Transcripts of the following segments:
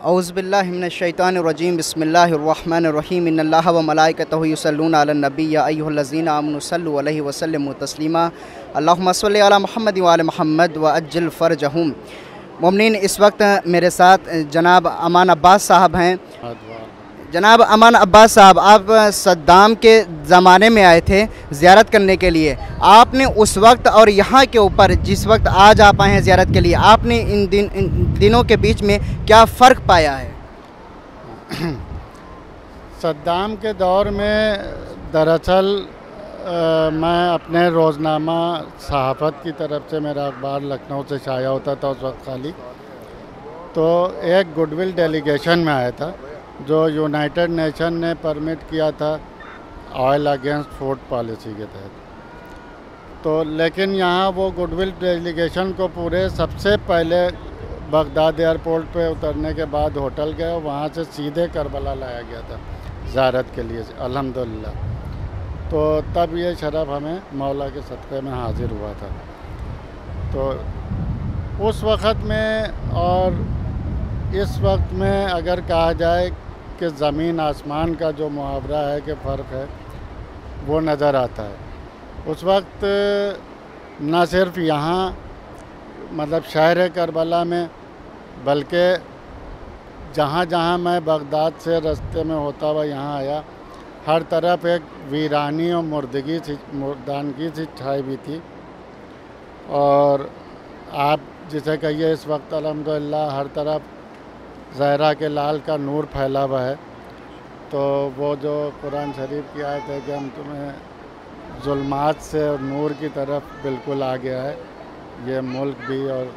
औज़ुबिल्लाहि मिनश्शैतानिर्रजीम बिस्मिल्लाहिर्रहमानिर्रहीम इन्नल्लाह व मलाइकतहु युसल्लूना अलन नबी या अय्युहल्लज़ीना आमनु सल्लु अलैहि व सल्लिमू तस्लीमा अल्लाहुम्मा सल्लि अला मुहम्मद व आले मुहम्मद व अज्जिल फ़रजहुम। मोमिनीन, इस वक्त मेरे साथ जनाब अमान अब्बास साहब हैं। जनाब अमान अब्बास साहब, आप सद्दाम के ज़माने में आए थे ज़ियारत करने के लिए। आपने उस वक्त और यहाँ के ऊपर जिस वक्त आज आप आए हैं ज़ियारत के लिए, आपने इन दिनों के बीच में क्या फ़र्क पाया है? सद्दाम के दौर में दरअसल मैं अपने रोज़नामा सहाफ़त की तरफ से, मेरा अखबार लखनऊ से शाया होता था उस वक्त खाली, तो एक गुडविल डेलीगेशन में आया था जो यूनाइटेड नेशन ने परमिट किया था ऑयल अगेंस्ट फूड पॉलिसी के तहत। तो लेकिन यहाँ वो गुडविल डेलीगेशन को पूरे सबसे पहले बगदाद एयरपोर्ट पे उतरने के बाद होटल गए, वहाँ से सीधे करबला लाया गया था ज़ियारत के लिए, अल्हम्दुलिल्लाह। तो तब ये शरफ़ हमें मौला के सदक़े में हाज़िर हुआ था। तो उस वक़्त में और इस वक्त में अगर कहा जाए कि ज़मीन आसमान का जो मुहावरा है कि फ़र्क है, वो नज़र आता है। उस वक्त न सिर्फ यहाँ मतलब शहर करबला में, बल्कि जहाँ जहाँ मैं बगदाद से रास्ते में होता हुआ यहाँ आया, हर तरफ एक वीरानी और मुर्दानगी सी छाई भी थी। और आप जिसे कहिए, इस वक्त अल्हम्दुलिल्लाह हर तरफ ज़हरा के लाल का नूर फैला हुआ है। तो वो जो कुरान शरीफ की आयत है कि हम तुम्हें जुल्मात से और नूर की तरफ बिल्कुल आ गया है, ये मुल्क भी और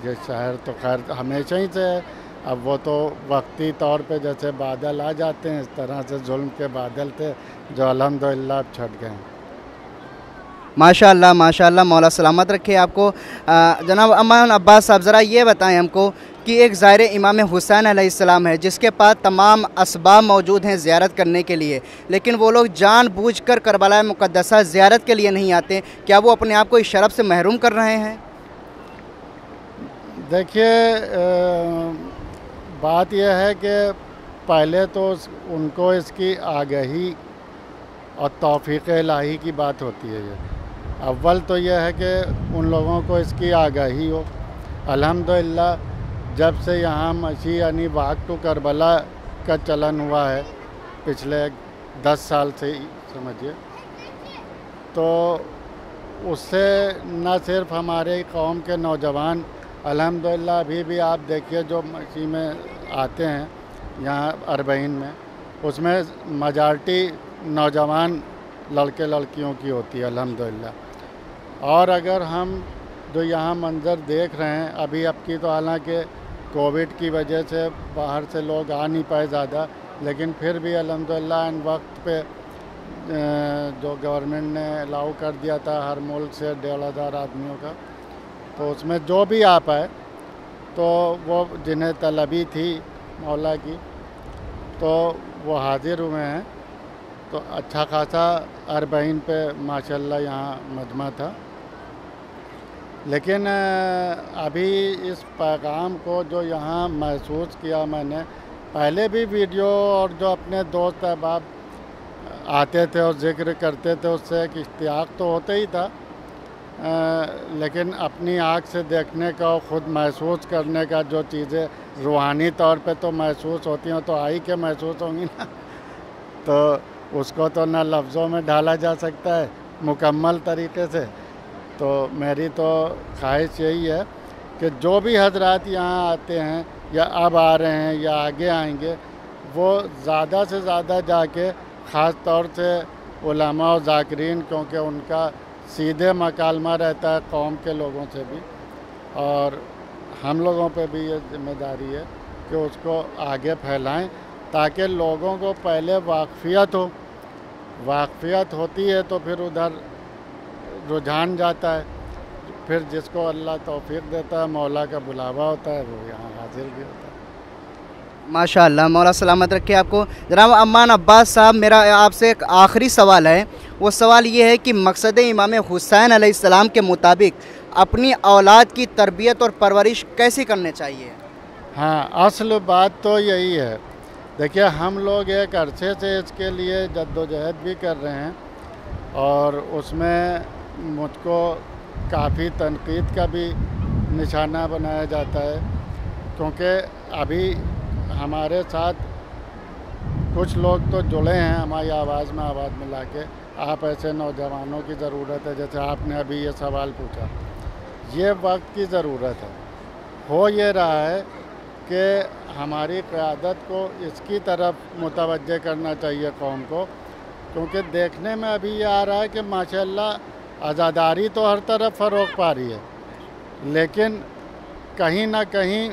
ये शहर तो खैर हमेशा ही से है। अब वो तो वक्ती तौर पे जैसे बादल आ जाते हैं, इस तरह से जुल्म के बादल थे जो अल्हम्दुलिल्लाह अब छट गए हैं। माशाअल्लाह माशाअल्लाह, मौला सलामत रखे आपको। जनाब अमान अब्बास साहब, ज़रा ये बताएं हमको कि एक ज़ाहिर इमाम हुसैन अलैहिस्सलाम है जिसके पास तमाम असबाब मौजूद हैं ज़ियारत करने के लिए, लेकिन वो लोग जानबूझकर करबला मुक़द्दसा ज़ियारत के लिए नहीं आते। क्या वो अपने आप को इस शरफ़ से महरूम कर रहे हैं? देखिए, बात यह है कि पहले तो उनको इसकी आगाही और तौफ़ीक़ इलाही की बात होती है। ये अव्वल तो यह है कि उन लोगों को इसकी आगाही हो। अल्हम्दुलिल्लाह जब से यहाँ मशी यानी वाक टू करबला का चलन हुआ है, पिछले 10 साल से ही समझिए, तो उससे न सिर्फ हमारे कौम के नौजवान, अल्हम्दुलिल्लाह अभी भी आप देखिए जो मशी में आते हैं यहाँ अरबईन में, उसमें मेजॉरिटी नौजवान लड़के लड़कियों की होती है अल्हम्दुलिल्लाह। और अगर हम जो यहाँ मंज़र देख रहे हैं अभी, अब की तो हालांकि कोविड की वजह से बाहर से लोग आ नहीं पाए ज़्यादा, लेकिन फिर भी अल्हम्दुलिल्लाह इन वक्त पे जो गवर्नमेंट ने अलाउ कर दिया था हर मुल्क से 1,500 आदमियों का, तो उसमें जो भी आ पाए, तो वो जिन्हें तलबी थी मौला की, तो वो हाज़िर हुए हैं। तो अच्छा खासा अरबईन पे माशाल्लाह यहाँ मजमा था। लेकिन अभी इस पैगाम को जो यहाँ महसूस किया मैंने, पहले भी वीडियो और जो अपने दोस्त अहबाब आते थे और ज़िक्र करते थे, उससे एक इश्तियाक तो होता ही था, लेकिन अपनी आँख से देखने का और ख़ुद महसूस करने का, जो चीज़ें रूहानी तौर पे तो महसूस होती हैं तो आई के महसूस होंगी ना, तो उसको तो ना लफ्ज़ों में ढाला जा सकता है मुकम्मल तरीके से। तो मेरी तो ख्वाहिश यही है कि जो भी हजरात यहाँ आते हैं या अब आ रहे हैं या आगे आएंगे, वो ज़्यादा से ज़्यादा जाके ख़ास तौर से उलमा और ज़ाकिरीन, क्योंकि उनका सीधे मकालमा रहता है कौम के लोगों से भी, और हम लोगों पे भी ये ज़िम्मेदारी है कि उसको आगे फैलाएं, ताकि लोगों को पहले वाक़फ़ियत हो। वाक़फ़ियत होती है तो फिर उधर रुझान जाता है, फिर जिसको अल्लाह तौफ़ीक़ देता है, मौला का बुलावा होता है, वो यहाँ हाज़िर भी होता है। माशाअल्लाह, मौला सलामत रखे आपको। जनाब अमान अब्बास साहब, मेरा आपसे एक आखिरी सवाल है। वो सवाल ये है कि मकसद इमाम हुसैन अलैहिस्सलाम के मुताबिक अपनी औलाद की तरबियत और परवरिश कैसे करनी चाहिए? हाँ, असल बात तो यही है। देखिए, हम लोग एक अरसे से इसके लिए जद्दोजहद भी कर रहे हैं और उसमें मुझको काफ़ी तनकीद का भी निशाना बनाया जाता है, क्योंकि अभी हमारे साथ कुछ लोग तो जुड़े हैं हमारी आवाज़ में आवाज़ मिला के। आप ऐसे नौजवानों की ज़रूरत है, जैसे आपने अभी ये सवाल पूछा, ये वक्त की ज़रूरत है। हो ये रहा है कि हमारी क़यादत को इसकी तरफ मुतवज्जे करना चाहिए कौम को, क्योंकि देखने में अभी ये आ रहा है कि माशाअल्लाह आज़ादारी तो हर तरफ फ़रोग़ पा रही है, लेकिन कहीं ना कहीं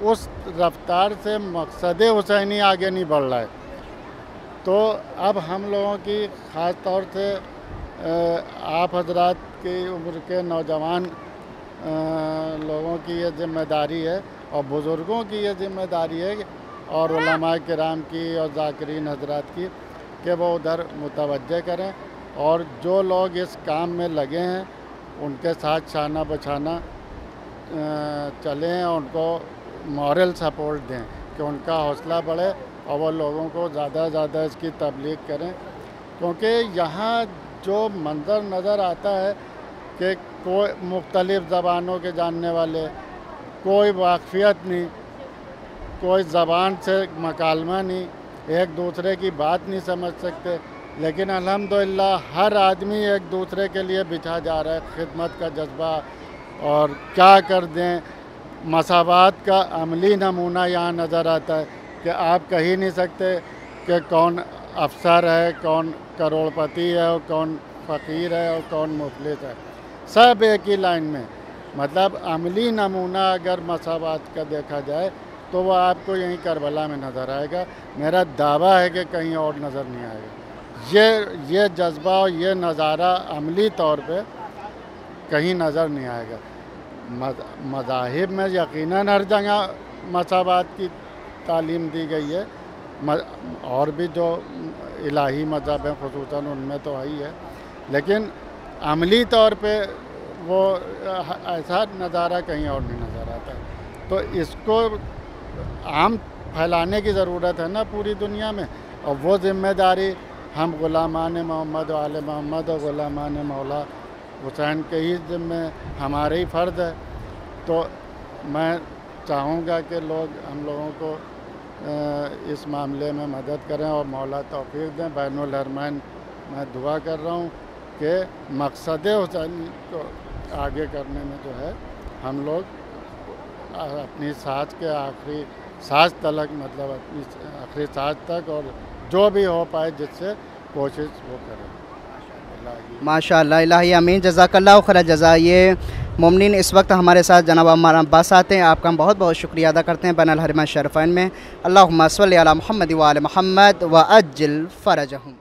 उस रफ्तार से मकसद हुसैनी आगे नहीं बढ़ रहा है। तो अब हम लोगों की ख़ास तौर से आप हजरात की उम्र के नौजवान लोगों की ये ज़िम्मेदारी है और बुज़ुर्गों की ये ज़िम्मेदारी है और उलमा किराम की और ज़ाकिरीन हजरात की कि वो उधर मुतवज्जे करें और जो लोग इस काम में लगे हैं उनके साथ शाना बछाना चलें और उनको मॉरल सपोर्ट दें कि उनका हौसला बढ़े और वो लोगों को ज़्यादा से ज़्यादा इसकी तबलीग करें। क्योंकि यहाँ जो मंज़र नज़र आता है कि कोई मुख्तलिफ़ ज़बानों के जानने वाले, कोई वाक़फ़ियत नहीं, कोई ज़बान से मकालमा नहीं, एक दूसरे की बात नहीं समझ सकते, लेकिन अल्हम्दुलिल्लाह हर आदमी एक दूसरे के लिए बिछा जा रहा है। खिदमत का जज्बा और क्या कर दें, मसावात का अमली नमूना यहाँ नज़र आता है कि आप कह ही नहीं सकते कि कौन अफसर है, कौन करोड़पति है और कौन फ़कीर है और कौन मुफलिस है, सब एक ही लाइन में। मतलब अमली नमूना अगर मसावात का देखा जाए तो वह आपको यहीं करबला में नज़र आएगा। मेरा दावा है कि कहीं और नज़र नहीं आएगा। ये जज्बा और ये नज़ारा अमली तौर पे कहीं नज़र नहीं आएगा। मज़ाहिब में यकीनन हर जगह मसावात की तालीम दी गई है, और भी जो इलाही मज़हब हैं ख़ुसूसन उनमें तो है ही है, लेकिन अमली तौर पे वो ऐसा नज़ारा कहीं और नहीं नज़र आता है। तो इसको आम फैलाने की ज़रूरत है ना पूरी दुनिया में, और वो ज़िम्मेदारी हम ग़ुलामान मोहम्मद आले मोहम्मद और ग़ुलामान मौला हुसैन के ही ज़िम्मे हमारे ही फ़र्ज़ है। तो मैं चाहूँगा कि लोग हम लोगों को इस मामले में मदद करें और मौला तौफ़ीक़ दें। बैनुल हरमैन मैं दुआ कर रहा हूँ कि मकसद हुसैनी को आगे करने में जो है हम लोग अपनी सांस के आखिरी सांस तक, मतलब अपनी आखिरी सांस तक, और जो भी हो पाए जिससे कोशिश वो करें। माशाअल्लाह, इलाही आमीन, जज़ाकल्लाहु खैर जज़ा। ये मोमिनीन इस वक्त हमारे साथ जनाब अम्मार अब्बास आते हैं। आपका हम बहुत बहुत शुक्रिया अदा करते हैं बैनुल हरमैन शरीफ़ैन में। अल्लाहुम्मा सल्लि अला मुहम्मद व आले मुहम्मद व अज्जिल फ़रजहुम।